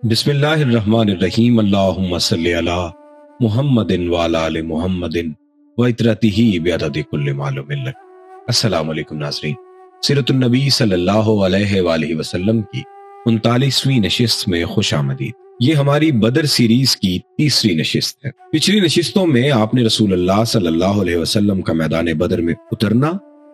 بسم اللہ الرحمن الرحیم اللہم صلی علی محمد وعلی آل محمد وعترتہ بعدد کل معلوم لک۔ السلام علیکم ناظرین، سیرت النبی صلی اللہ علیہ وآلہ وسلم کی 39ویں نشست میں خوش آمدید۔ یہ ہماری بدر سیریز کی تیسری نشست ہے۔ پچھلی نشستوں میں آپ نے رسول اللہ صلی اللہ علیہ وسلم کا میدان بدر میں اترنا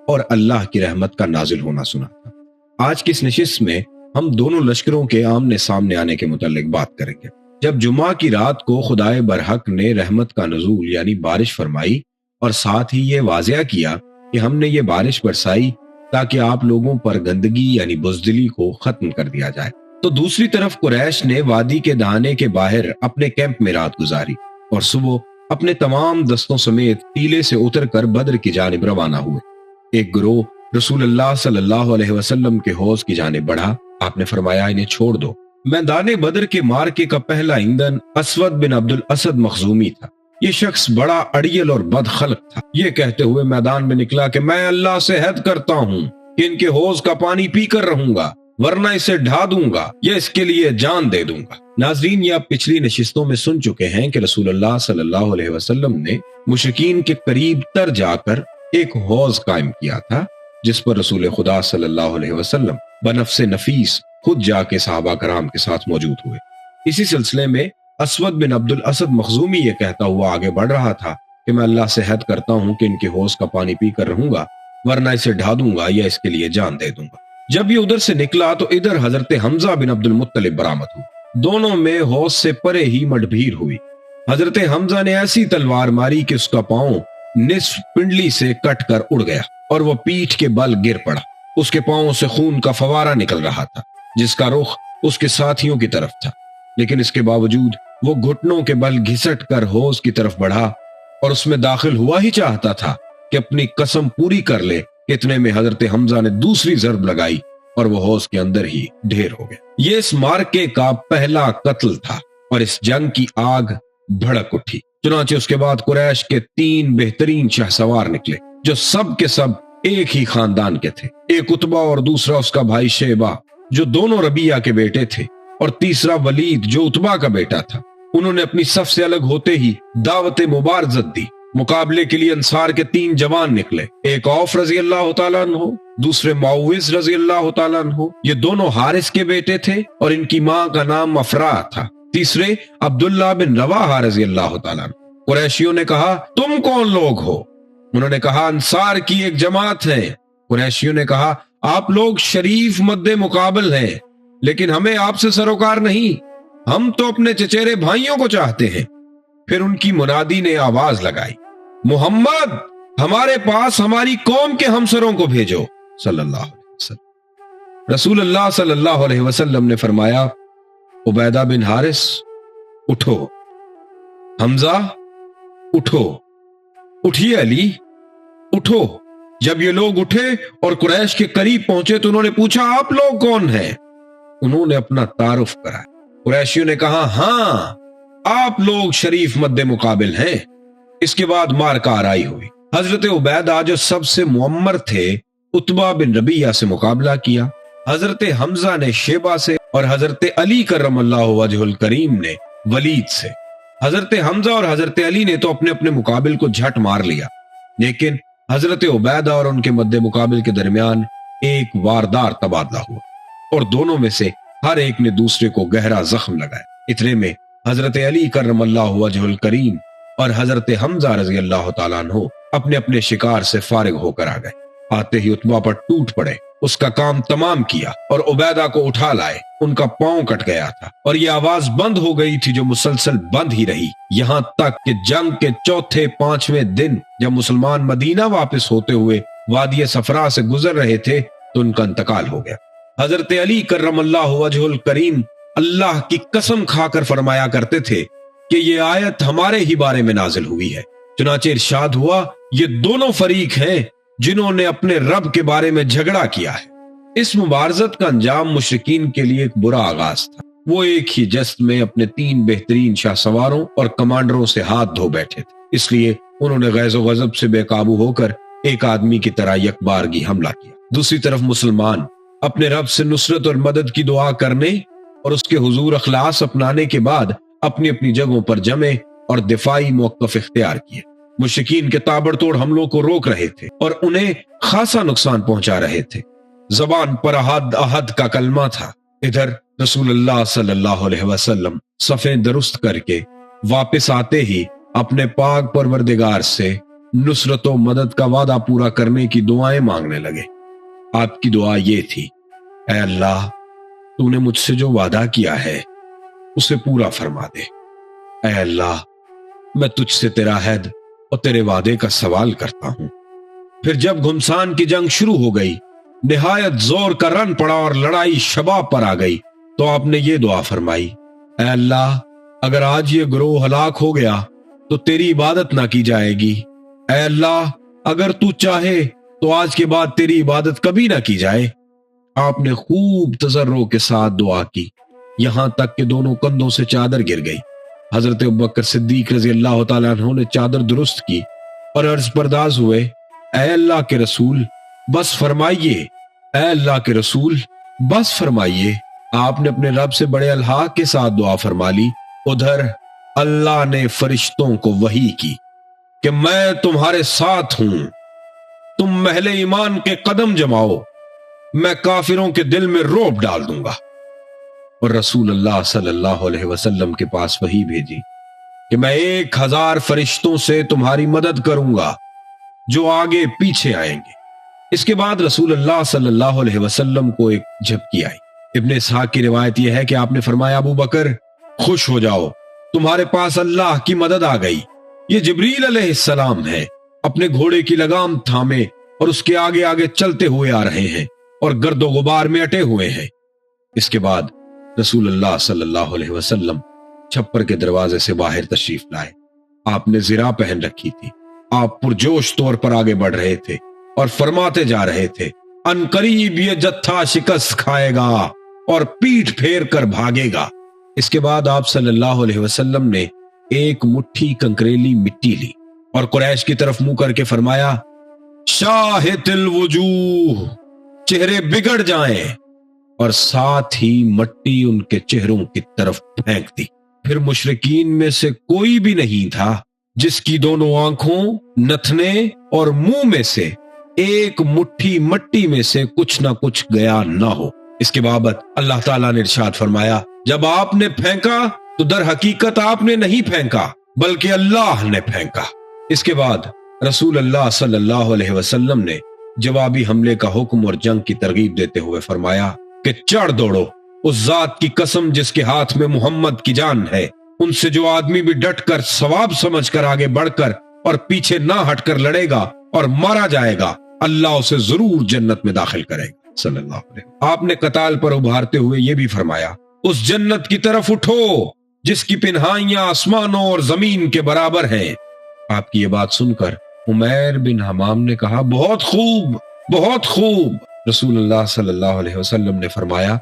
اور اللہ کی رحمت کا نازل ہونا سنا تھا۔ آج کی اس نشست میں ہم دونوں لشکروں کے آمنے سامنے آنے کے متعلق بات کریں گے۔ جب جمعہ کی رات کو خدائے برحق نے رحمت کا نزول یعنی بارش فرمائی اور ساتھ ہی یہ واضح کیا کہ ہم نے یہ بارش برسائی تاکہ آپ لوگوں پر گندگی یعنی بزدلی کو ختم کر دیا جائے، تو دوسری طرف قریش نے وادی کے دہانے کے باہر اپنے کیمپ میں رات گزاری اور صبح اپنے تمام دستوں سمیت ٹیلے سے اتر کر بدر کی جانب روانہ ہوئے۔ ایک گروہ رسول اللہ صلی اللہ علیہ وسلم کے حوض کی جانب بڑھا۔ آپ نے فرمایا انہیں چھوڑ دو۔ میدان بدر کے مارکے کا پہلا ایندھن اسود بن عبد الاسد مخزومی تھا۔ یہ شخص بڑا اڑیل اور بد خلق تھا۔ یہ کہتے ہوئے میدان میں نکلا کہ میں اللہ سے عہد کرتا ہوں کہ ان کے حوض کا پانی پی کر رہوں گا، ورنہ اسے ڈھا دوں گا یا اس کے لیے جان دے دوں گا۔ ناظرین، یہ آپ پچھلی نشستوں میں سن چکے ہیں کہ رسول اللہ صلی اللہ علیہ وسلم نے مشرکین کے قریب تر جا کر ایک حوض قائم کیا تھا، جس پر رسول خدا صلی اللہ علیہ وسلم بنفس نفیس خود جا کے صحابہ کرام کے ساتھ موجود ہوئے۔ اسی سلسلے میں اسود بن عبد الاسد مخزومی یہ کہتا ہوا آگے بڑھ رہا تھا کہ میں اللہ سے عہد کرتا ہوں کہ ان کے حوض کا پانی پی کر رہوں گا، ورنہ اسے ڈھا دوں گا یا اس کے لیے جان دے دوں گا۔ جب یہ ادھر سے نکلا تو ادھر حضرت حمزہ بن عبد المطلب برآمد ہوئے۔ دونوں میں حوض سے پرے ہی مڈبھیر ہوئی۔ حضرت حمزہ نے ایسی تلوار ماری کہ اس کا پاؤں نصف پنڈلی سے کٹ کر اڑ گیا اور وہ پیٹھ کے بل گر پڑا۔ اس کے پاؤں سے خون کا فوارہ نکل رہا تھا جس کا رخ اس کے ساتھیوں کی طرف تھا، لیکن اس کے باوجود وہ گھٹنوں کے بل گھسٹ کر حوض کی طرف بڑھا اور اس میں داخل ہوا ہی چاہتا تھا کہ اپنی قسم پوری کر لے۔ اتنے میں حضرت حمزہ نے دوسری ضرب لگائی اور وہ حوض کے اندر ہی ڈھیر ہو گیا۔ یہ اس مارکے کا پہلا قتل تھا اور اس جنگ کی آگ بھڑک اٹھی۔ چنانچہ اس کے بعد قریش کے 3 بہترین شاہ سوار نکلے جو سب کے سب ایک ہی خاندان کے تھے۔ ایک عتبہ اور دوسرا اس کا بھائی شیبہ جو دونوں ربیعہ کے بیٹے تھے، اور تیسرا ولید جو عتبہ کا بیٹا تھا۔ انہوں نے اپنی صف سے الگ ہوتے ہی دعوت مبارزت دی۔ مقابلے کے لیے انصار کے 3 جوان نکلے، ایک عوف رضی اللہ تعالیٰ عنہ، دوسرے معوذ رضی اللہ تعالیٰ عنہ، یہ دونوں حارث کے بیٹے تھے اور ان کی ماں کا نام افراح تھا۔ تیسرے عبداللہ بن رواحہ رضی اللہ تعالیٰ عنہ۔ قریشیوں نے کہا تم کون لوگ ہو؟ انہوں نے کہا انصار کی ایک جماعت ہے۔ قریشیوں نے کہا آپ لوگ شریف مد مقابل ہیں، لیکن ہمیں آپ سے سروکار نہیں، ہم تو اپنے چچیرے بھائیوں کو چاہتے ہیں۔ پھر ان کی منادی نے آواز لگائی، محمد ہمارے پاس ہماری قوم کے ہمسروں کو بھیجو صلی اللہ علیہ وسلم۔ رسول اللہ صلی اللہ علیہ وسلم نے فرمایا عبیدہ بن حارث اٹھو، حمزہ اٹھو، اٹھیے علی اٹھو۔ جب یہ لوگ اٹھے اور قریش کے قریب پہنچے تو انہوں نے پوچھا آپ لوگ کون ہیں؟ انہوں نے اپنا تعارف کرایا۔ قریشیوں نے کہا ہاں آپ لوگ شریف مد مقابل ہیں۔ اس کے بعد مارکہ آرائی ہوئی۔ حضرت عبیدہ جو سب سے معمر تھے عتبہ بن ربیعہ سے مقابلہ کیا، حضرت حمزہ نے شیبہ سے اور حضرت علی کرم اللہ وجہ الکریم نے ولید سے۔ حضرت حمزہ اور حضرت علی نے تو اپنے اپنے مقابل کو جھٹ مار لیا، لیکن حضرت عبیدہ اور ان کے مد مقابل کے درمیان ایک واردار تبادلہ ہوا اور دونوں میں سے ہر ایک نے دوسرے کو گہرا زخم لگایا۔ اتنے میں حضرت علی کرم اللہ وجہ الکریم اور حضرت حمزہ رضی اللہ تعالیٰ عنہ اپنے اپنے شکار سے فارغ ہو کر آ گئے۔ آتے ہی عتبہ پر ٹوٹ پڑے، اس کا کام تمام کیا اور عبیدہ کو اٹھا لائے۔ ان کا پاؤں کٹ گیا تھا اور یہ آواز بند ہو گئی تھی جو مسلسل بند ہی رہی، یہاں تک کہ جنگ کے چوتھے 5ویں دن جب مسلمان مدینہ واپس ہوتے ہوئے وادی صفرا سے گزر رہے تھے تو ان کا انتقال ہو گیا۔ حضرت علی کرم اللہ وجہ الکریم اللہ کی قسم کھا کر فرمایا کرتے تھے کہ یہ آیت ہمارے ہی بارے میں نازل ہوئی ہے۔ چنانچہ ارشاد ہوا یہ دونوں فریق ہیں جنہوں نے اپنے رب کے بارے میں جھگڑا کیا ہے۔ اس مبارزت کا انجام مشرکین کے لیے ایک برا آغاز تھا۔ وہ ایک ہی جست میں اپنے 3 بہترین شاہ سواروں اور کمانڈروں سے ہاتھ دھو بیٹھے تھے، اس لیے انہوں نے غیظ و غضب سے بے قابو ہو کر ایک آدمی کی طرح یکبارگی حملہ کیا۔ دوسری طرف مسلمان اپنے رب سے نصرت اور مدد کی دعا کرنے اور اس کے حضور اخلاص اپنانے کے بعد اپنی اپنی جگہوں پر جمے اور دفاعی موقف اختیار کیے۔ مشرکین کے تابڑ توڑ حملوں کو روک رہے تھے اور انہیں خاصا نقصان پہنچا رہے تھے۔ زبان پر احد کا کلمہ تھا۔ ادھر رسول اللہ صلی اللہ علیہ وسلم صفیں درست کر کے واپس آتے ہی اپنے پاک پروردگار سے نصرت و مدد کا وعدہ پورا کرنے کی دعائیں مانگنے لگے۔ آپ کی دعا یہ تھی، اے اللہ، تو نے مجھ سے جو وعدہ کیا ہے اسے پورا فرما دے۔ اے اللہ، میں تجھ سے تیرا عہد اور تیرے وعدے کا سوال کرتا ہوں۔ پھر جب گھمسان کی جنگ شروع ہو گئی، نہایت زور کا رن پڑا اور لڑائی شباب پر آ گئی، تو آپ نے یہ دعا فرمائی، اے اللہ، اگر آج یہ گروہ ہلاک ہو گیا تو تیری عبادت نہ کی جائے گی۔ اے اللہ، اگر تو چاہے تو آج کے بعد تیری عبادت کبھی نہ کی جائے۔ آپ نے خوب تضرع کے ساتھ دعا کی، یہاں تک کہ دونوں کندھوں سے چادر گر گئی۔ حضرت ابوبکر صدیق رضی اللہ تعالیٰ عنہ نے چادر درست کی اور عرض پرداز ہوئے، اے اللہ کے رسول بس فرمائیے، اے اللہ کے رسول بس فرمائیے۔ آپ نے اپنے رب سے بڑے الحاق کے ساتھ دعا فرما لی۔ ادھر اللہ نے فرشتوں کو وحی کی کہ میں تمہارے ساتھ ہوں، تم محل ایمان کے قدم جماؤ، میں کافروں کے دل میں رعب ڈال دوں گا۔ اور رسول اللہ صلی اللہ علیہ وسلم کے پاس وحی بھیجی کہ میں 1000 فرشتوں سے تمہاری مدد کروں گا جو آگے پیچھے آئیں گے۔ اس کے بعد رسول اللہ صلی اللہ علیہ وسلم کو ایک جھپکی آئی۔ ابن اسحاق کی روایت یہ ہے کہ آپ نے فرمایا، ابو بکر خوش ہو جاؤ، تمہارے پاس اللہ کی مدد آ گئی۔ یہ جبریل علیہ السلام ہے، اپنے گھوڑے کی لگام تھامے اور اس کے آگے آگے چلتے ہوئے آ رہے ہیں اور گرد و غبار میں اٹے ہوئے ہیں۔ اس کے بعد رسول اللہ صلی اللہ علیہ وسلم چھپر کے دروازے سے باہر تشریف لائے۔ آپ نے زرہ پہن رکھی تھی۔ آپ پرجوش طور پر آگے بڑھ رہے تھے اور فرماتے جا رہے تھے، ان قریب یہ جتھا شکست کھائے گا اور پیٹھ پھیر کر بھاگے گا۔ اس کے بعد آپ صلی اللہ علیہ وسلم نے ایک مٹھی کنکریلی مٹی لی اور قریش کی طرف منہ کر کے فرمایا، شاہت الوجوہ، چہرے بگڑ جائیں، اور ساتھ ہی مٹی ان کے چہروں کی طرف پھینک دی۔ پھر مشرکین میں سے کوئی بھی نہیں تھا جس کی دونوں آنکھوں، نتنے اور منہ میں سے ایک مٹھی مٹی میں سے کچھ نہ کچھ گیا نہ ہو۔ اس کے بابت اللہ تعالیٰ نے ارشاد فرمایا، جب آپ نے پھینکا تو در حقیقت آپ نے نہیں پھینکا بلکہ اللہ نے پھینکا۔ اس کے بعد رسول اللہ صلی اللہ علیہ وسلم نے جوابی حملے کا حکم اور جنگ کی ترغیب دیتے ہوئے فرمایا کہ چڑھ دوڑو، اس ذات کی قسم جس کے ہاتھ میں محمد کی جان ہے، ان سے جو آدمی بھی ڈٹ کر ثواب سمجھ کر آگے بڑھ کر اور پیچھے نہ ہٹ کر لڑے گا اور مارا جائے گا، اللہ اسے ضرور جنت میں داخل کرے گا۔ صلی اللہ علیہ وسلم۔ آپ نے قتال پر ابھارتے ہوئے یہ بھی فرمایا، اس جنت کی طرف اٹھو جس کی پنہائیاں آسمانوں اور زمین کے برابر ہیں۔ آپ کی یہ بات سن کر عمیر بن حمام نے کہا، بہت خوب، بہت خوب۔ رسول اللہ صلی اللہ علیہ وسلم نے فرمایا،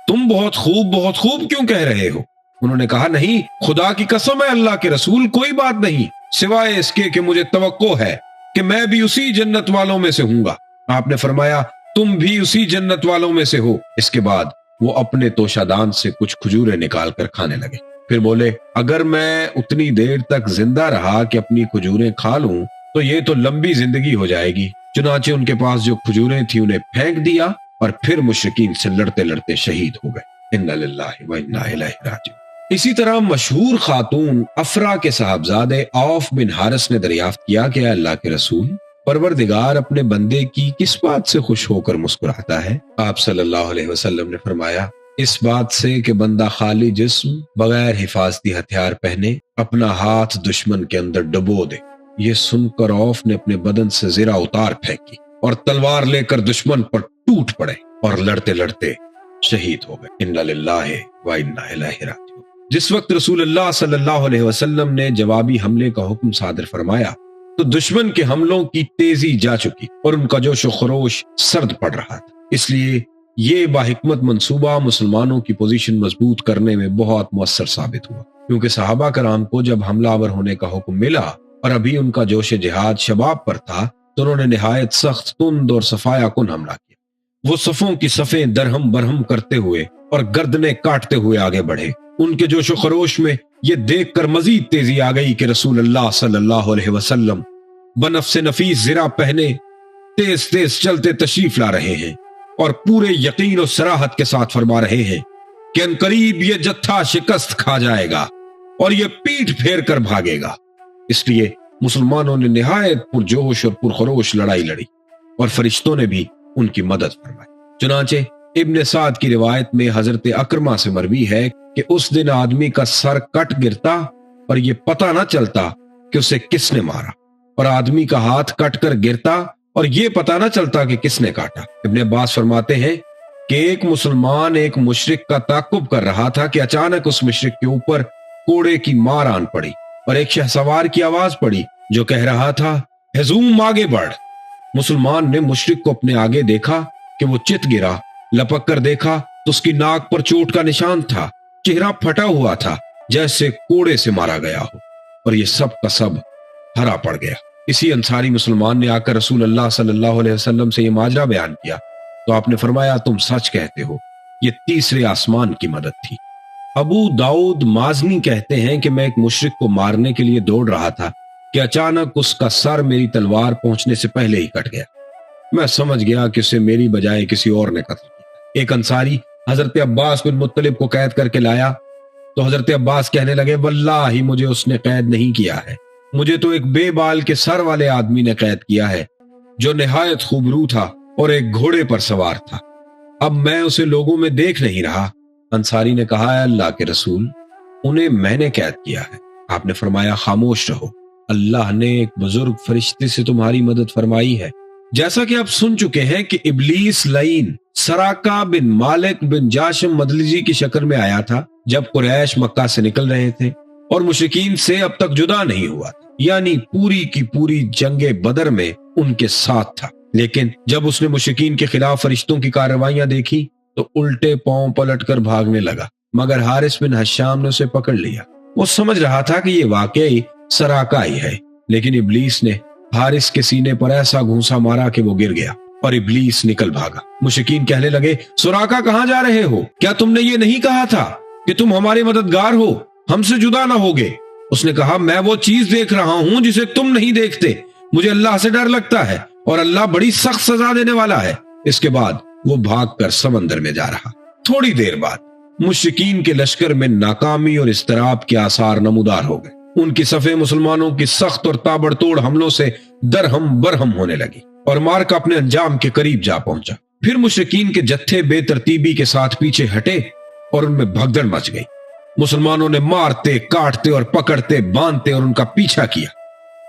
تم بہت خوب کیوں کہہ رہے ہو؟ انہوں نے کہا، نہیں، خدا کی قسم ہے اللہ کے رسول، کوئی بات نہیں سوائے اس کے کہ مجھے توقع ہے کہ میں بھی اسی جنت والوں میں سے ہوں گا۔ آپ نے فرمایا، تم بھی اسی جنت والوں میں سے ہو۔ اس کے بعد وہ اپنے توشہ دان سے کچھ کھجوریں نکال کر کھانے لگے۔ پھر بولے، اگر میں اتنی دیر تک زندہ رہا کہ اپنی کھجوریں کھا لوں تو یہ تو لمبی زندگی ہو جائے گی۔ چنانچہ ان کے پاس جو کھجوریں تھیں انہیں پھینک دیا اور پھر مشرکین سے لڑتے لڑتے شہید ہو گئے۔ انا للہ و انا الیہ راجعون۔ اسی طرح مشہور خاتون افرا کے صاحبزادے عوف بن حارث نے دریافت کیا کہ اے اللہ کے رسول، پروردگار اپنے بندے کی کس بات سے خوش ہو کر مسکراتا ہے؟ آپ صلی اللہ علیہ وسلم نے فرمایا، اس بات سے کہ بندہ خالی جسم بغیر حفاظتی ہتھیار پہنے اپنا ہاتھ دشمن کے اندر ڈبو دے۔ یہ سن کر عوف نے اپنے بدن سے زرہ اتار پھینکی اور تلوار لے کر دشمن پر ٹوٹ پڑے اور لڑتے لڑتے شہید ہو گئے۔ انا للہ و انا الیہ راجعون۔ جس وقت رسول اللہ صلی اللہ علیہ وسلم نے جوابی حملے کا حکم صادر فرمایا تو دشمن کے حملوں کی تیزی جا چکی اور ان کا جوش و خروش سرد پڑ رہا تھا۔ اس لیے یہ باحکمت منصوبہ مسلمانوں کی پوزیشن مضبوط کرنے میں بہت مؤثر ثابت ہوا، کیونکہ صحابہ کرام کو جب حملہ آور ہونے کا حکم ملا اور ابھی ان کا جوش جہاد شباب پر تھا تو انہوں نے نہایت سخت، تند اور صفایا کن حملہ کیا۔ وہ صفوں کی صفیں درہم برہم کرتے ہوئے اور گردنیں کاٹتے ہوئے آگے بڑھے۔ ان کے جوش و خروش میں یہ دیکھ کر مزید تیزی آ گئی کہ رسول اللہ صلی اللہ علیہ وسلم بنفس نفیس زرہ پہنے تیز تیز چلتے تشریف لا رہے ہیں اور پورے یقین و صراحت کے ساتھ فرما رہے ہیں کہ ان قریب یہ جتھا شکست کھا جائے گا اور یہ پیٹھ پھیر کر بھاگے گا۔ اس لیے مسلمانوں نے نہایت پرجوش اور پرخروش لڑائی لڑی اور فرشتوں نے بھی ان کی مدد فرمائی۔ چنانچہ ابن سعد کی روایت میں حضرت اکرمہ سے مروی ہے کہ اس دن آدمی کا سر کٹ گرتا اور یہ پتہ نہ چلتا کہ اسے کس نے مارا، اور آدمی کا ہاتھ کٹ کر گرتا اور یہ پتہ نہ چلتا کہ کس نے کاٹا۔ ابن عباس فرماتے ہیں کہ ایک مسلمان ایک مشرک کا تعقب کر رہا تھا کہ اچانک اس مشرک کے اوپر کوڑے کی مار آن پڑی اور ایک شہسوار کی آواز پڑی جو کہہ رہا تھا ہزوم آگے بڑھ۔ مسلمان نے مشرک کو اپنے آگے دیکھا کہ وہ چت گرا، لپک کر دیکھا تو اس کی ناک پر چوٹ کا نشان تھا، چہرہ پھٹا ہوا تھا جیسے کوڑے سے مارا گیا ہو، اور یہ سب کا سب ہرا پڑ گیا۔ اسی انصاری مسلمان نے آ کر رسول اللہ صلی اللہ علیہ وسلم سے یہ ماجرا بیان کیا تو آپ نے فرمایا تم سچ کہتے ہو، یہ تیسرے آسمان کی مدد تھی۔ ابو داؤد مازنی کہتے ہیں کہ میں ایک مشرک کو مارنے کے لیے دوڑ رہا تھا کہ اچانک اس کا سر میری تلوار پہنچنے سے پہلے ہی کٹ گیا۔ میں سمجھ گیا کہ اسے میری بجائے کسی اور نے قتل کیا۔ ایک انصاری حضرت عباس بن مطلب کو قید کر کے لایا تو حضرت عباس کہنے لگے واللہ مجھے اس نے قید نہیں کیا ہے، مجھے تو ایک بے بال کے سر والے آدمی نے قید کیا ہے جو نہایت خوبرو تھا اور ایک گھوڑے پر سوار تھا، اب میں اسے لوگوں میں دیکھ نہیں رہا۔ انصاری نے کہا اے اللہ کے رسول، انہیں میں نے قید کیا ہے۔ آپ نے فرمایا خاموش رہو، اللہ نے ایک بزرگ فرشتے سے تمہاری مدد فرمائی ہے۔ جیسا کہ آپ سن چکے ہیں کہ ابلیس لعین سراقہ بن مالک بن جاشم مدلجی کی شکل میں آیا تھا جب قریش مکہ سے نکل رہے تھے اور مشرکین سے اب تک جدا نہیں ہوا تھا، یعنی پوری کی پوری جنگ بدر میں ان کے ساتھ تھا۔ لیکن جب اس نے مشرکین کے خلاف فرشتوں کی کارروائیاں دیکھی تو الٹے پاؤں پلٹ کر بھاگنے لگا، مگر حارث بن حشام نے اسے پکڑ لیا۔ وہ سمجھ رہا تھا کہ یہ واقعی سراقہ ہی ہے، لیکن ابلیس نے حارث کے سینے پر ایسا گھونسا مارا کہ وہ گر گیا اور ابلیس نکل بھاگا۔ مشرکین کہنے لگے سراقہ کہاں جا رہے ہو؟ کیا تم نے یہ نہیں کہا تھا کہ تم ہمارے مددگار ہو، ہم سے جدا نہ ہوگے؟ اس نے کہا میں وہ چیز دیکھ رہا ہوں جسے تم نہیں دیکھتے، مجھے اللہ سے ڈر لگتا ہے اور اللہ بڑی سخت سزا دینے والا ہے۔ اس کے بعد وہ بھاگ کر سمندر میں جا رہا۔ تھوڑی دیر بعد مشرکین کے لشکر میں ناکامی اور اضطراب کے آثار نمودار ہو گئے۔ ان کی صفیں مسلمانوں کی سخت اور تابڑ توڑ حملوں سے درہم برہم ہونے لگی اور مارکا اپنے انجام کے قریب جا پہنچا۔ پھر مشرکین کے جتھے بے ترتیبی کے ساتھ پیچھے ہٹے اور ان میں بھگدڑ مچ گئی۔ مسلمانوں نے مارتے کاٹتے اور پکڑتے باندھتے اور ان کا پیچھا کیا،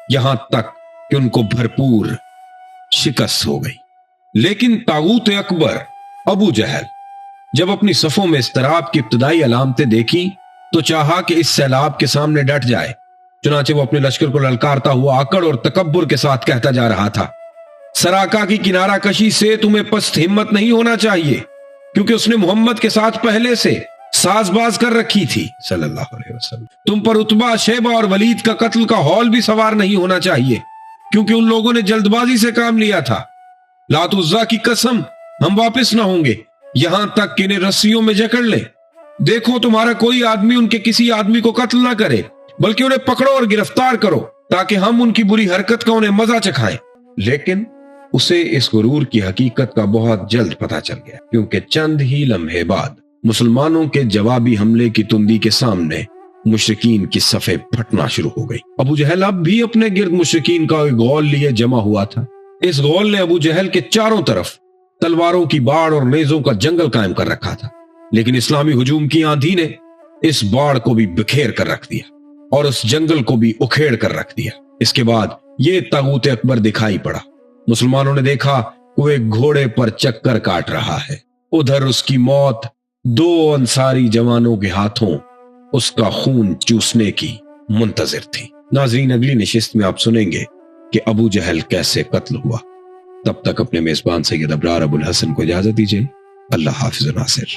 یہاں تک کہ ان کو بھرپور شکست ہو گئی۔ لیکن طاغوت اکبر ابو جہل جب اپنی صفوں میں اضطراب کی ابتدائی علامتیں دیکھی تو چاہا کہ اس سیلاب کے سامنے ڈٹ جائے، چنانچہ وہ اپنے لشکر کو للکارتا ہوا آکڑ اور تکبر کے ساتھ کہتا جا رہا تھا سراقہ کی کنارہ کشی سے تمہیں پست ہمت نہیں ہونا چاہیے، کیونکہ اس نے محمد کے ساتھ پہلے سے ساز باز کر رکھی تھی صلی اللہ علیہ وسلم۔ تم پر عتبہ، شیبہ اور ولید کا قتل کا ہول بھی سوار نہیں ہونا چاہیے، کیونکہ ان لوگوں نے جلد بازی سے کام لیا تھا۔ لات عزا کی قسم ہم واپس نہ ہوں گے یہاں تک کہ انہیں رسیوں میں جکڑ لیں۔ دیکھو تمہارا کوئی آدمی ان کے کسی آدمی کو قتل نہ کرے، بلکہ انہیں پکڑو اور گرفتار کرو تاکہ ہم ان کی بری حرکت کا انہیں مزہ چکھائیں۔ لیکن اسے اس غرور کی حقیقت کا بہت جلد پتہ چل گیا، کیونکہ چند ہی لمحے بعد مسلمانوں کے جوابی حملے کی تندی کے سامنے مشرکین کی صفیں پھٹنا شروع ہو گئی۔ ابو جہل اب بھی اپنے گرد مشرکین کا ایک غول لیے جمع ہوا تھا۔ اس غول نے ابو جہل کے چاروں طرف تلواروں کی باڑ اور نیزوں کا جنگل قائم کر رکھا تھا، لیکن اسلامی ہجوم کی آندھی نے اس باڑ کو بھی بکھیر کر رکھ دیا اور اس جنگل کو بھی اکھیڑ کر رکھ دیا۔ اس کے بعد یہ طاغوت اکبر دکھائی پڑا۔ مسلمانوں نے دیکھا وہ ایک گھوڑے پر چکر کاٹ رہا ہے، ادھر اس کی موت دو انصاری جوانوں کے ہاتھوں اس کا خون چوسنے کی منتظر تھی۔ ناظرین اگلی نشست میں آپ سنیں گے کہ ابو جہل کیسے قتل ہوا۔ تب تک اپنے میزبان سید ابرار ابو الحسن کو اجازت دیجیے۔ اللہ حافظ ناصر۔